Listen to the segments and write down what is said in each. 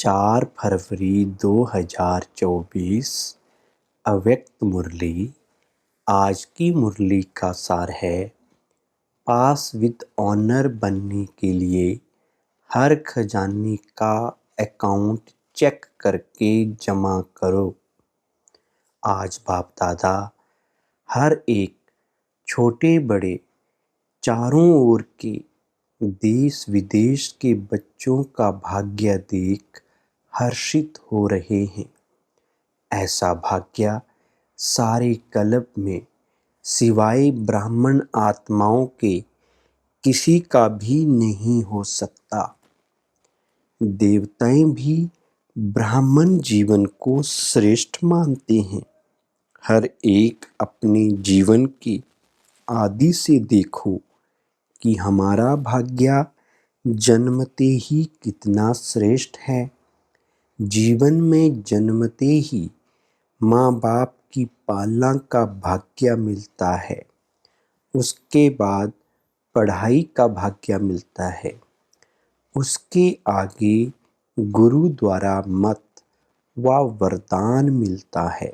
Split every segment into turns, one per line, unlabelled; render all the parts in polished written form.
4 फरवरी 2024। अव्यक्त मुरली। आज की मुरली का सार है, पास विद ऑनर बनने के लिए हर खजाने का अकाउंट चेक करके जमा करो। आज बाप दादा हर एक छोटे बड़े चारों ओर के देश विदेश के बच्चों का भाग्य देख हर्षित हो रहे हैं। ऐसा भाग्य सारे कल्प में सिवाय ब्राह्मण आत्माओं के किसी का भी नहीं हो सकता। देवताएं भी ब्राह्मण जीवन को श्रेष्ठ मानते हैं। हर एक अपने जीवन की आदि से देखो कि हमारा भाग्य जन्मते ही कितना श्रेष्ठ है। जीवन में जन्मते ही माँ बाप की पालना का भाग्य मिलता है। उसके बाद पढ़ाई का भाग्य मिलता है। उसके आगे गुरु द्वारा मत व वरदान मिलता है।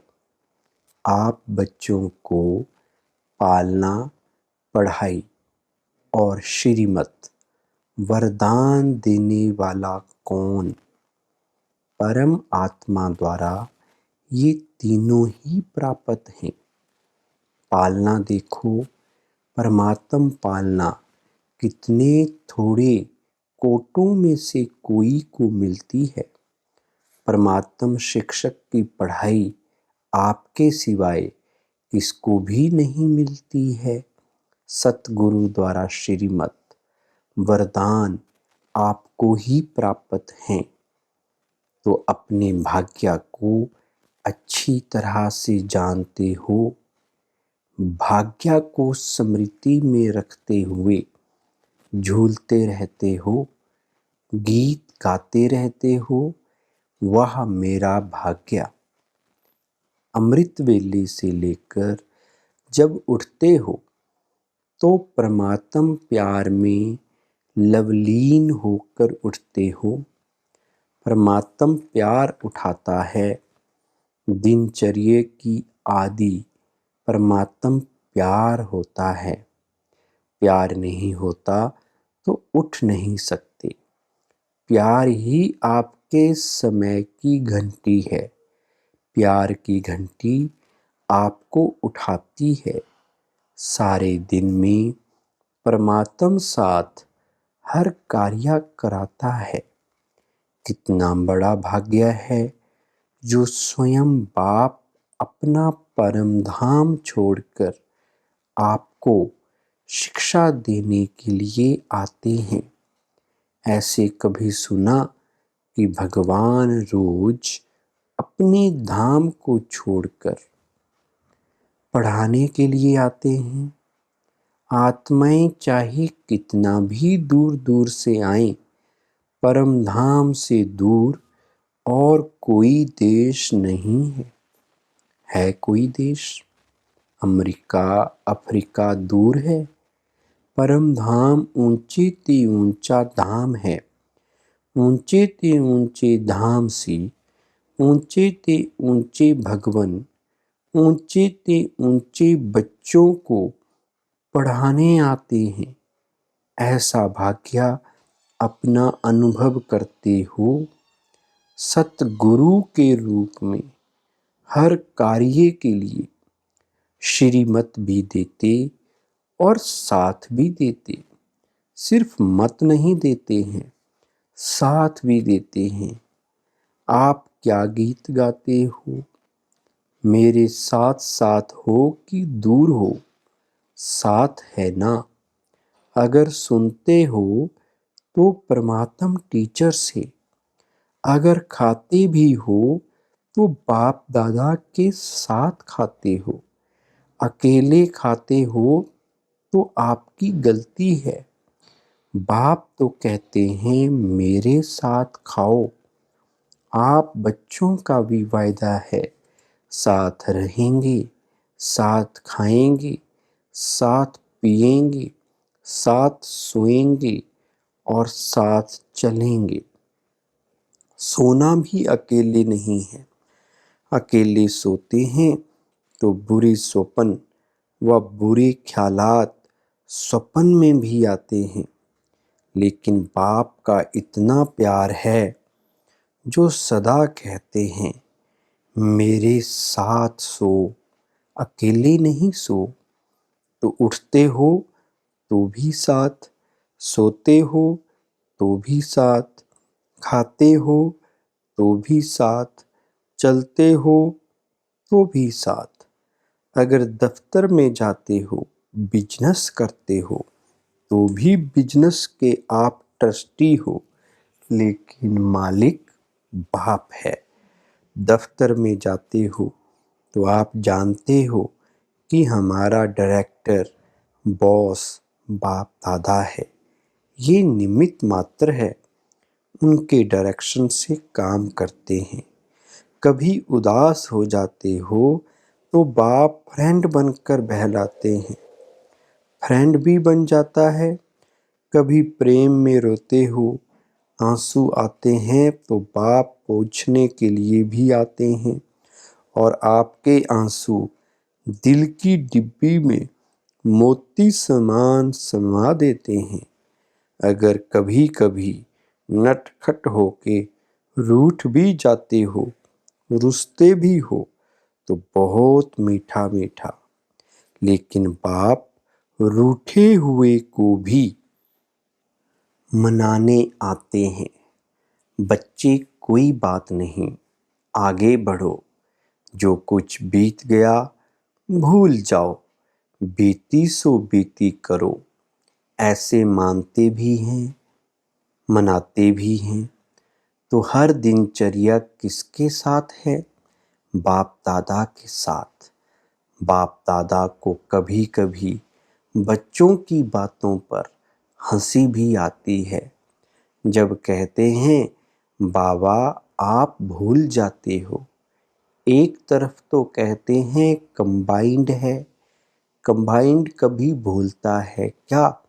आप बच्चों को पालना, पढ़ाई और श्रीमत वरदान देने वाला कौन? परम आत्मा द्वारा ये तीनों ही प्राप्त हैं। पालना देखो, परमात्म पालना कितने थोड़े कोटों में से कोई को मिलती है। परमात्म शिक्षक की पढ़ाई आपके सिवाय किसको भी नहीं मिलती है। सतगुरु द्वारा श्रीमत वरदान आपको ही प्राप्त हैं। तो अपने भाग्य को अच्छी तरह से जानते हो। भाग्य को स्मृति में रखते हुए झूलते रहते हो, गीत गाते रहते हो, वह मेरा भाग्य। अमृत वेले से लेकर जब उठते हो तो परमात्म प्यार में लवलीन होकर उठते हो। परमात्म प्यार उठाता है। दिनचर्या की आदि परमात्म प्यार होता है। प्यार नहीं होता तो उठ नहीं सकते। प्यार ही आपके समय की घंटी है। प्यार की घंटी आपको उठाती है। सारे दिन में परमात्म साथ हर कार्य कराता है। कितना बड़ा भाग्य है जो स्वयं बाप अपना परम धाम छोड़कर आपको शिक्षा देने के लिए आते हैं। ऐसे कभी सुना कि भगवान रोज अपने धाम को छोड़कर पढ़ाने के लिए आते हैं? आत्माएं चाहे कितना भी दूर दूर से आएं, परम धाम से दूर और कोई देश नहीं है। है कोई देश? अमेरिका, अफ्रीका दूर है। परम धाम ऊंचे ते ऊंचा धाम है। ऊंचे ते ऊंचे धाम से ऊंचे ते ऊंचे भगवन, ऊंचे ते ऊंचे बच्चों को पढ़ाने आते हैं। ऐसा भाग्य अपना अनुभव करते हो। सतगुरु के रूप में हर कार्य के लिए श्रीमत भी देते और साथ भी देते। सिर्फ मत नहीं देते हैं, साथ भी देते हैं। आप क्या गीत गाते हो? मेरे साथ साथ हो कि दूर हो, साथ है ना। अगर सुनते हो तो परमात्म टीचर से, अगर खाते भी हो तो बाप दादा के साथ खाते हो। अकेले खाते हो तो आपकी गलती है। बाप तो कहते हैं मेरे साथ खाओ। आप बच्चों का भी वायदा है, साथ रहेंगे, साथ खाएंगे, साथ पिएंगे, साथ सोएंगे और साथ चलेंगे। सोना भी अकेले नहीं है। अकेले सोते हैं तो बुरे स्वप्न व बुरे ख्यालात स्वप्न में भी आते हैं। लेकिन बाप का इतना प्यार है जो सदा कहते हैं, मेरे साथ सो, अकेले नहीं सो। तो उठते हो तो भी साथ, सोते हो तो भी साथ, खाते हो तो भी साथ, चलते हो तो भी साथ। अगर दफ्तर में जाते हो, बिजनेस करते हो तो भी बिजनेस के आप ट्रस्टी हो, लेकिन मालिक बाप है। दफ्तर में जाते हो तो आप जानते हो कि हमारा डायरेक्टर, बॉस बाप दादा है। ये निमित्त मात्र है, उनके डायरेक्शन से काम करते हैं। कभी उदास हो जाते हो तो बाप फ्रेंड बनकर बहलाते हैं, फ्रेंड भी बन जाता है। कभी प्रेम में रोते हो, आंसू आते हैं तो बाप पोंछने के लिए भी आते हैं और आपके आंसू दिल की डिब्बी में मोती समान समा देते हैं। अगर कभी कभी नटखट होके रूठ भी जाते हो, रुसते भी हो, तो बहुत मीठा मीठा, लेकिन बाप रूठे हुए को भी मनाने आते हैं। बच्चे कोई बात नहीं, आगे बढ़ो, जो कुछ बीत गया भूल जाओ, बीती सो बीती करो। ऐसे मानते भी हैं, मनाते भी हैं। तो हर दिनचर्या किसके साथ है? बाप दादा के साथ। बाप दादा को कभी कभी बच्चों की बातों पर हंसी भी आती है, जब कहते हैं बाबा आप भूल जाते हो। एक तरफ तो कहते हैं कंबाइंड है, कंबाइंड कभी भूलता है क्या?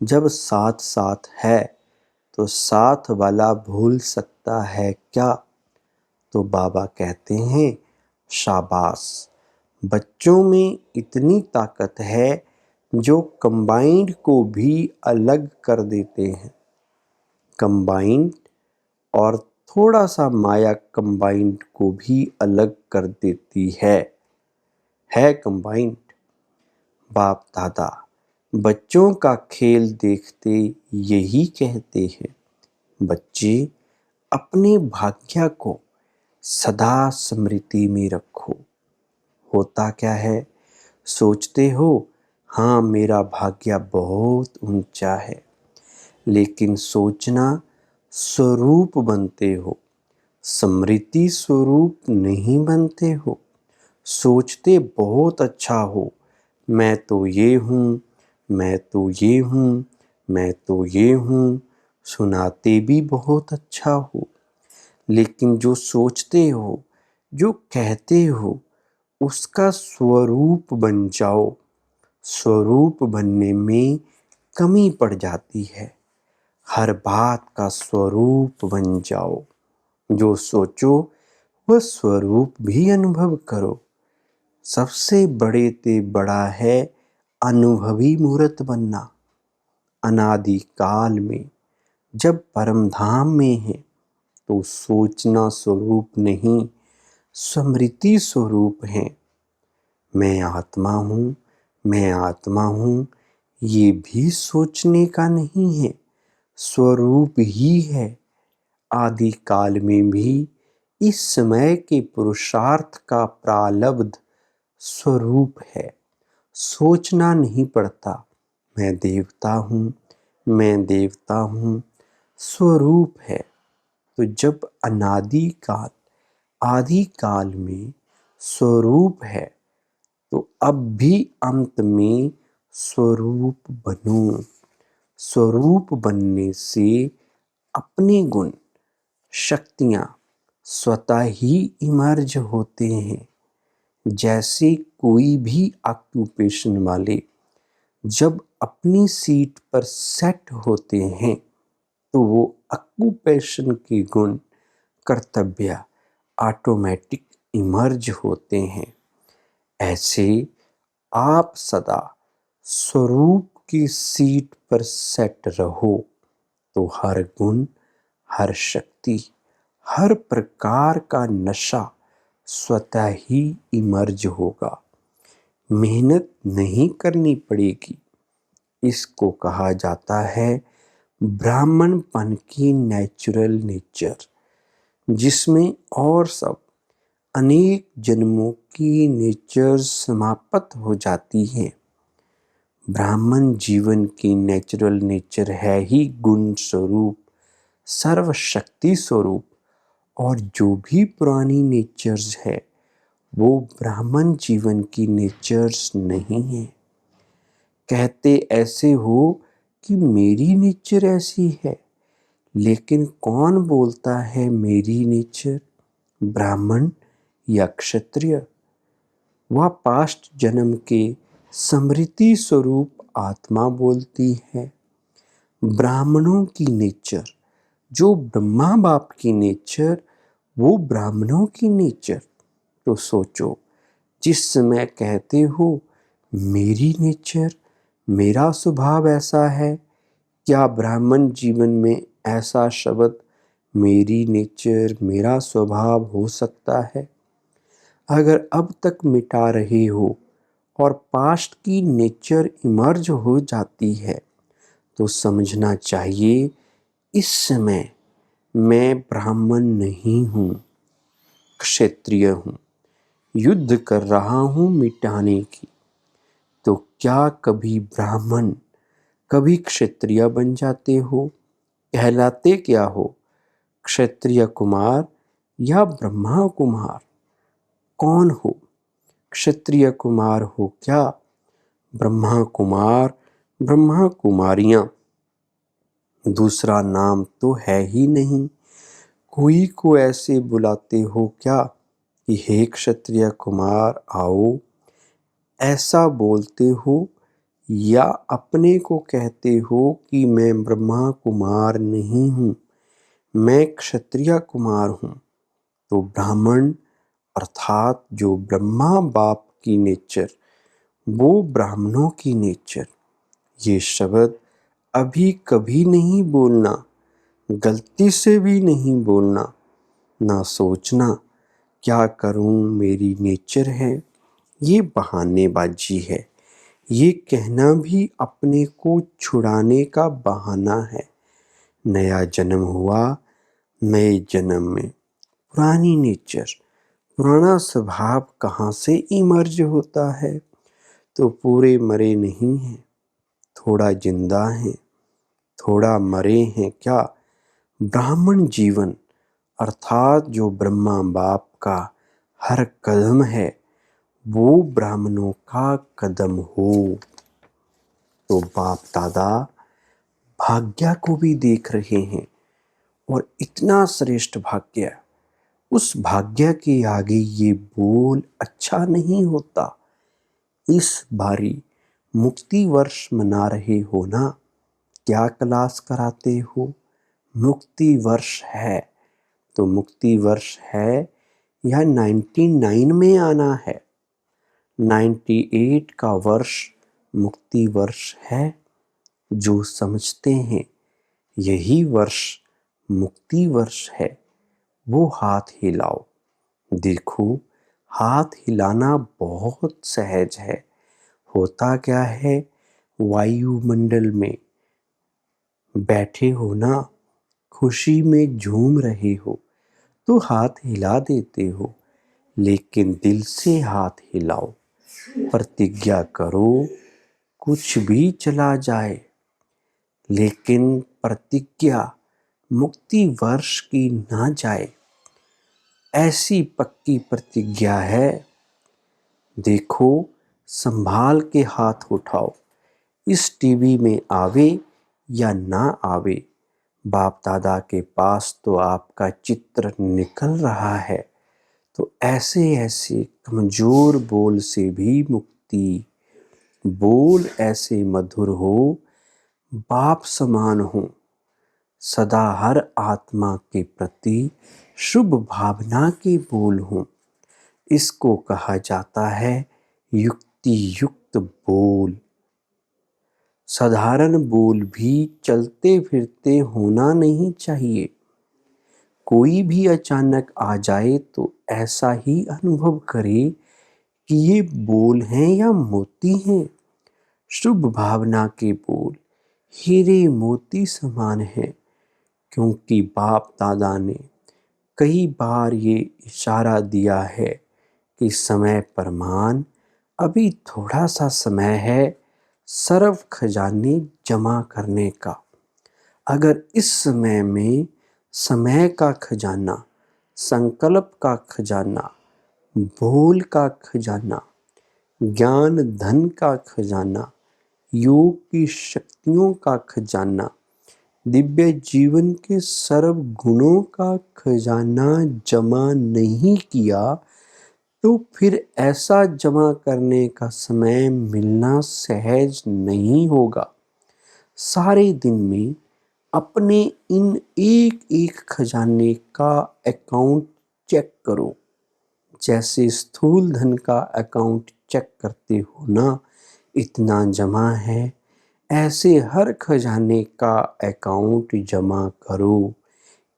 जब साथ साथ है तो साथ वाला भूल सकता है क्या? तो बाबा कहते हैं शाबाश, बच्चों में इतनी ताकत है जो कंबाइंड को भी अलग कर देते हैं। कंबाइंड और थोड़ा सा माया कंबाइंड को भी अलग कर देती है कंबाइंड। बाप दादा बच्चों का खेल देखते यही कहते हैं, बच्चे अपने भाग्य को सदा स्मृति में रखो। होता क्या है, सोचते हो हाँ मेरा भाग्य बहुत ऊंचा है, लेकिन सोचना स्वरूप बनते हो, स्मृति स्वरूप नहीं बनते हो। सोचते बहुत अच्छा हो, मैं तो ये हूँ, मैं तो ये हूँ, मैं तो ये हूँ, सुनाते भी बहुत अच्छा हो, लेकिन जो सोचते हो, जो कहते हो, उसका स्वरूप बन जाओ। स्वरूप बनने में कमी पड़ जाती है। हर बात का स्वरूप बन जाओ। जो सोचो वह स्वरूप भी अनुभव करो। सबसे बड़े ते बड़ा है अनुभवी मूर्त बनना। अनादि काल में जब परम धाम में है तो सोचना स्वरूप नहीं, स्मृति स्वरूप है। मैं आत्मा हूँ, मैं आत्मा हूँ, ये भी सोचने का नहीं है, स्वरूप ही है। आदि काल में भी इस समय के पुरुषार्थ का प्रालब्ध स्वरूप है। सोचना नहीं पड़ता, मैं देवता हूँ, मैं देवता हूँ, स्वरूप है। तो जब अनादि काल आदि काल में स्वरूप है, तो अब भी अंत में स्वरूप बनो। स्वरूप बनने से अपने गुण, शक्तियाँ स्वतः ही इमर्ज होते हैं। जैसे कोई भी ऑक्यूपेशन वाले जब अपनी सीट पर सेट होते हैं तो वो ऑक्यूपेशन के गुण कर्तव्य ऑटोमेटिक इमर्ज होते हैं। ऐसे आप सदा स्वरूप की सीट पर सेट रहो तो हर गुण, हर शक्ति, हर प्रकार का नशा स्वतः ही इमर्ज होगा। मेहनत नहीं करनी पड़ेगी। इसको कहा जाता है ब्राह्मणपन की नेचुरल नेचर, जिसमें और सब अनेक जन्मों की नेचर समाप्त हो जाती है। ब्राह्मण जीवन की नेचुरल नेचर है ही गुण स्वरूप, सर्वशक्ति स्वरूप, और जो भी पुरानी नेचर्स है वो ब्राह्मण जीवन की नेचर्स नहीं है। कहते ऐसे हो कि मेरी नेचर ऐसी है, लेकिन कौन बोलता है मेरी नेचर, ब्राह्मण या क्षत्रिय? वह पास्ट जन्म के स्मृति स्वरूप आत्मा बोलती है। ब्राह्मणों की नेचर, जो ब्रह्मा बाप की नेचर, वो ब्राह्मणों की नेचर। तो सोचो, जिस समय कहते हो मेरी नेचर, मेरा स्वभाव ऐसा है, क्या ब्राह्मण जीवन में ऐसा शब्द मेरी नेचर, मेरा स्वभाव हो सकता है? अगर अब तक मिटा रहे हो और पास्ट की नेचर इमर्ज हो जाती है तो समझना चाहिए इस समय मैं ब्राह्मण नहीं हूँ, क्षत्रिय हूँ, युद्ध कर रहा हूँ मिटाने की। तो क्या कभी ब्राह्मण, कभी क्षत्रिय बन जाते हो? कहलाते क्या हो, क्षत्रिय कुमार या ब्रह्मा कुमार? कौन हो? क्षत्रिय कुमार हो क्या? ब्रह्मा कुमार, ब्रह्मा कुमारियां, दूसरा नाम तो है ही नहीं। कोई को ऐसे बुलाते हो क्या कि हे क्षत्रिय कुमार आओ, ऐसा बोलते हो? या अपने को कहते हो कि मैं ब्रह्मा कुमार नहीं हूँ, मैं क्षत्रिय कुमार हूँ? तो ब्राह्मण अर्थात जो ब्रह्मा बाप की नेचर, वो ब्राह्मणों की नेचर, ये शब्द अभी कभी नहीं बोलना, गलती से भी नहीं बोलना। ना सोचना क्या करूं, मेरी नेचर है, ये बहानेबाजी है। ये कहना भी अपने को छुड़ाने का बहाना है। नया जन्म हुआ, नए जन्म में पुरानी नेचर, पुराना स्वभाव कहाँ से इमर्ज होता है? तो पूरे मरे नहीं हैं, थोड़ा जिंदा हैं, थोड़ा मरे हैं क्या? ब्राह्मण जीवन अर्थात जो ब्रह्मा बाप का हर कदम है वो ब्राह्मणों का कदम हो। तो बाप दादा भाग्य को भी देख रहे हैं, और इतना श्रेष्ठ भाग्य, उस भाग्य के आगे ये बोल अच्छा नहीं होता। इस बारी मुक्ति वर्ष मना रहे हो ना, क्या क्लास कराते हो? मुक्ति वर्ष है तो मुक्ति वर्ष है या 99 में आना है? 98 का वर्ष मुक्ति वर्ष है। जो समझते हैं यही वर्ष मुक्ति वर्ष है, वो हाथ हिलाओ। देखो, हाथ हिलाना बहुत सहज है। होता क्या है, वायुमंडल में बैठे हो ना, खुशी में झूम रहे हो तो हाथ हिला देते हो, लेकिन दिल से हाथ हिलाओ, प्रतिज्ञा करो कुछ भी चला जाए, लेकिन प्रतिज्ञा मुक्ति वर्ष की ना जाए, ऐसी पक्की प्रतिज्ञा है। देखो, संभाल के हाथ उठाओ। इस टीवी में आवे या ना आवे, बाप दादा के पास तो आपका चित्र निकल रहा है। तो ऐसे ऐसे कमजोर बोल से भी मुक्ति, बोल ऐसे मधुर हो, बाप समान हो, सदा हर आत्मा के प्रति शुभ भावना के बोल हों, इसको कहा जाता है युक्ति युक्त बोल। साधारण बोल भी चलते फिरते होना नहीं चाहिए। कोई भी अचानक आ जाए तो ऐसा ही अनुभव करे कि ये बोल हैं या मोती हैं। शुभ भावना के बोल हीरे मोती समान है, क्योंकि बाप दादा ने कई बार ये इशारा दिया है कि समय प्रमाण, अभी थोड़ा सा समय है सर्व खजाने जमा करने का। अगर इस समय में समय का खजाना, संकल्प का खजाना, बोल का खजाना, ज्ञान धन का खजाना, योग की शक्तियों का खजाना, दिव्य जीवन के सर्व गुणों का खजाना जमा नहीं किया तो फिर ऐसा जमा करने का समय मिलना सहज नहीं होगा। सारे दिन में अपने इन एक एक खजाने का अकाउंट चेक करो, जैसे स्थूल धन का अकाउंट चेक करते हो ना, इतना जमा है, ऐसे हर खजाने का अकाउंट जमा करो,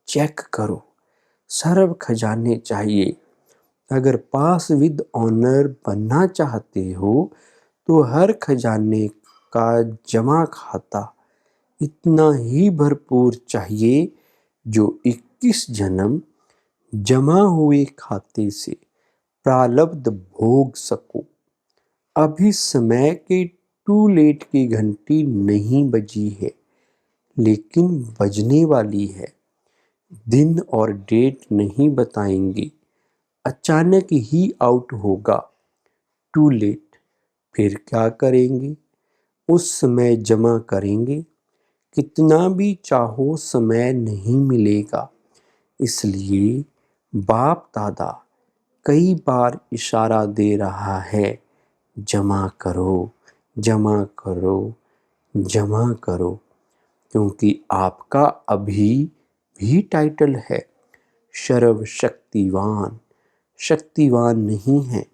चेक करो। सर्व खजाने चाहिए। अगर पास विद ऑनर बनना चाहते हो तो हर खजाने का जमा खाता इतना ही भरपूर चाहिए जो 21 जन्म जमा हुए खाते से प्रारब्ध भोग सको। अभी समय के टू लेट की घंटी नहीं बजी है, लेकिन बजने वाली है। दिन और डेट नहीं बताएंगे, अचानक ही आउट होगा। Too late. फिर क्या करेंगे? उस समय जमा करेंगे। कितना भी चाहो समय नहीं मिलेगा। इसलिए बाप दादा कई बार इशारा दे रहा है, जमा करो, जमा करो, जमा करो, क्योंकि आपका अभी भी टाइटल है सर्वशक्तिवान। शक्तिवान नहीं है,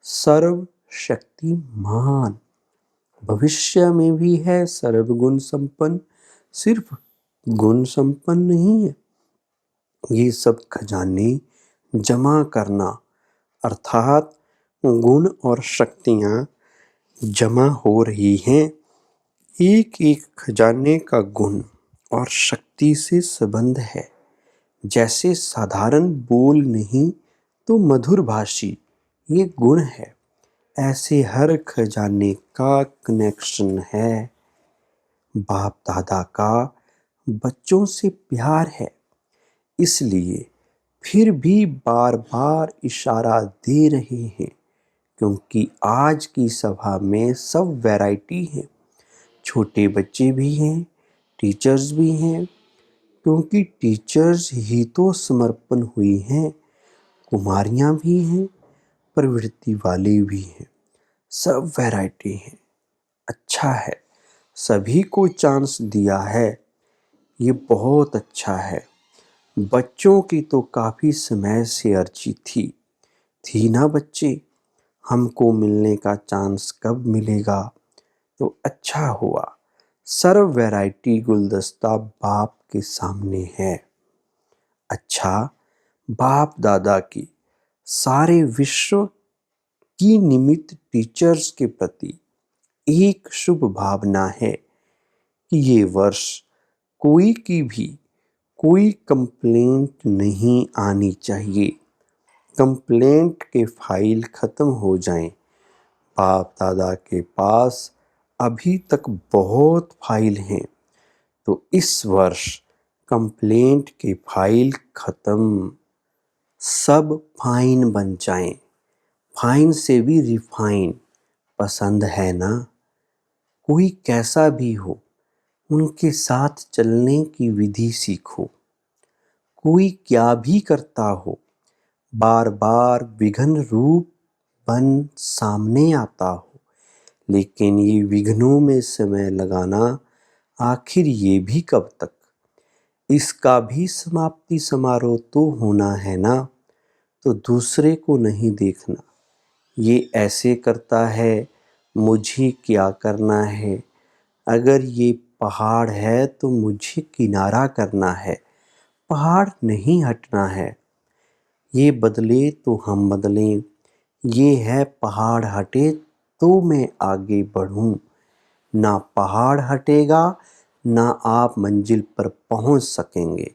सर्वशक्तिमान। भविष्य में भी है सर्वगुण संपन्न, सिर्फ गुण संपन्न नहीं है। ये सब खजाने जमा करना अर्थात गुण और शक्तियाँ जमा हो रही हैं। एक एक खजाने का गुण और शक्ति से संबंध है। जैसे साधारण बोल नहीं तो मधुर भाषी ये गुण है, ऐसे हर खजाने का कनेक्शन है। बाप दादा का बच्चों से प्यार है, इसलिए फिर भी बार बार इशारा दे रहे हैं, क्योंकि आज की सभा में सब वैरायटी है। छोटे बच्चे भी हैं, टीचर्स भी हैं, क्योंकि टीचर्स ही तो समर्पण हुई हैं। कुमारियाँ भी हैं, प्रवृत्ति वाले भी हैं, सब वैरायटी हैं। अच्छा है, सभी को चांस दिया है, ये बहुत अच्छा है। बच्चों की तो काफ़ी समय से अर्जी थी ना बच्चे, हमको मिलने का चांस कब मिलेगा? तो अच्छा हुआ, सर्व वैरायटी गुलदस्ता बाप के सामने है। अच्छा, बाप दादा की सारे विश्व की निमित्त टीचर्स के प्रति एक शुभ भावना है कि ये वर्ष कोई की भी कोई कंप्लेंट नहीं आनी चाहिए। कंप्लेंट के फाइल ख़त्म हो जाएं। बाप दादा के पास अभी तक बहुत फाइल हैं, तो इस वर्ष कंप्लेंट के फाइल ख़त्म, सब फाइन बन जाएं। फाइन से भी रिफाइन। पसंद है ना? कोई कैसा भी हो, उनके साथ चलने की विधि सीखो। कोई क्या भी करता हो, बार बार विघ्न रूप बन सामने आता हो, लेकिन ये विघ्नों में समय लगाना आखिर ये भी कब तक? इसका भी समाप्ति समारोह तो होना है ना, तो दूसरे को नहीं देखना। ये ऐसे करता है, मुझे क्या करना है। अगर ये पहाड़ है तो मुझे किनारा करना है, पहाड़ नहीं हटना है। ये बदले तो हम बदलें, ये है पहाड़ हटे तो मैं आगे बढ़ूं। ना पहाड़ हटेगा, ना आप मंजिल पर पहुंच सकेंगे।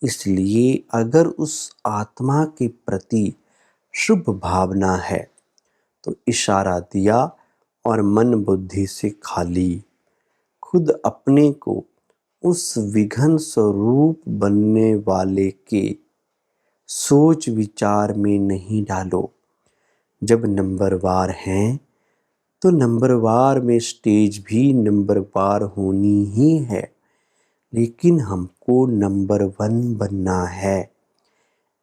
इसलिए अगर उस आत्मा के प्रति शुभ भावना है तो इशारा दिया और मन बुद्धि से खाली। खुद अपने को उस विघन स्वरूप बनने वाले के सोच विचार में नहीं डालो। जब नंबरवार हैं तो नंबरवार में स्टेज भी नंबरवार होनी ही है, लेकिन हमको नंबर 1 बनना है।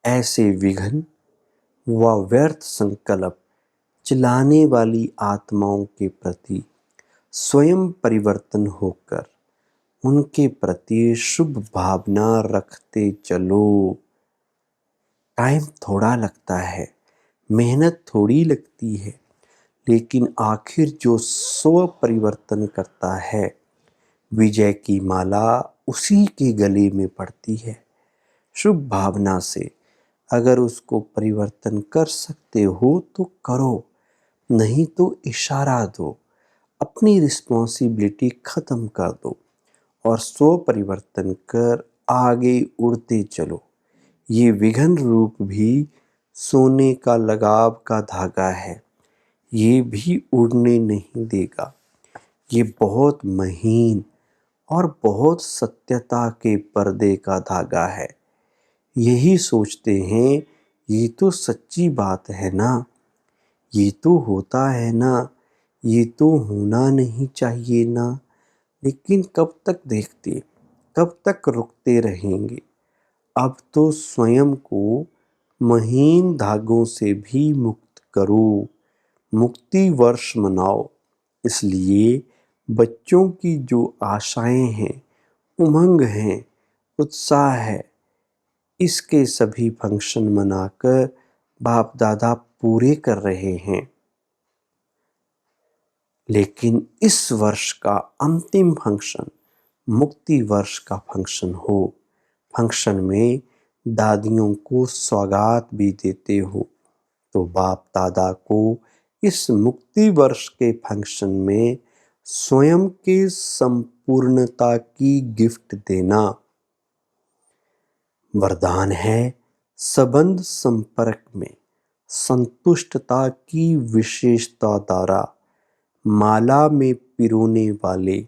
ऐसे विघन व व्यर्थ संकल्प चलाने वाली आत्माओं के प्रति स्वयं परिवर्तन होकर उनके प्रति शुभ भावना रखते चलो। टाइम थोड़ा लगता है, मेहनत थोड़ी लगती है, लेकिन आखिर जो स्व परिवर्तन करता है, विजय की माला उसी के गले में पड़ती है। शुभ भावना से अगर उसको परिवर्तन कर सकते हो तो करो, नहीं तो इशारा दो, अपनी रिस्पॉन्सिबिलिटी खत्म कर दो और स्व परिवर्तन कर आगे उड़ते चलो। ये विघन रूप भी सोने का लगाव का धागा है, ये भी उड़ने नहीं देगा। ये बहुत महीन और बहुत सत्यता के पर्दे का धागा है। यही सोचते हैं, ये तो सच्ची बात है ना, ये तो होता है ना, ये तो होना नहीं चाहिए ना। लेकिन कब तक देखते, कब तक रुकते रहेंगे। अब तो स्वयं को महीन धागों से भी मुक्त करो, मुक्ति वर्ष मनाओ। इसलिए बच्चों की जो आशाएं हैं, उमंग हैं, उत्साह है, इसके सभी फंक्शन मनाकर बाप दादा पूरे कर रहे हैं। लेकिन इस वर्ष का अंतिम फंक्शन मुक्ति वर्ष का फंक्शन हो। फंक्शन में दादियों को सौगात भी देते हो, तो बाप दादा को इस मुक्ति वर्ष के फंक्शन में स्वयं के संपूर्णता की गिफ्ट देना। वरदान है संबंध संपर्क में संतुष्टता की विशेषता द्वारा माला में पिरोने वाले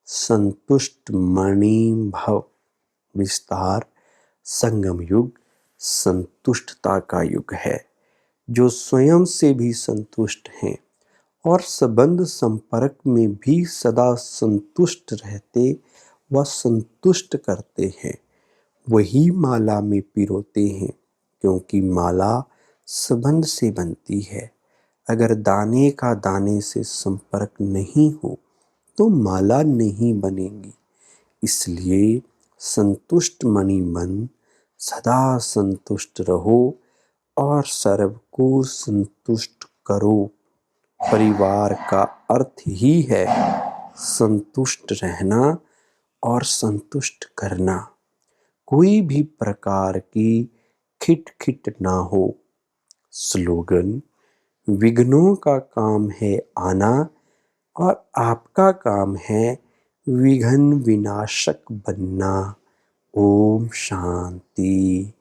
संतुष्ट मणि भव। विस्तार संगम युग संतुष्टता का युग है। जो स्वयं से भी संतुष्ट हैं और संबंध संपर्क में भी सदा संतुष्ट रहते व संतुष्ट करते हैं, वही माला में पिरोते हैं, क्योंकि माला संबंध से बनती है। अगर दाने का दाने से संपर्क नहीं हो तो माला नहीं बनेगी। इसलिए संतुष्ट मणि बन सदा संतुष्ट रहो और सर्व को संतुष्ट करो। परिवार का अर्थ ही है संतुष्ट रहना और संतुष्ट करना। कोई भी प्रकार की खिटखिट ना हो। स्लोगन: विघ्नों का काम है आना और आपका काम है विघ्न विनाशक बनना। ओम शांति।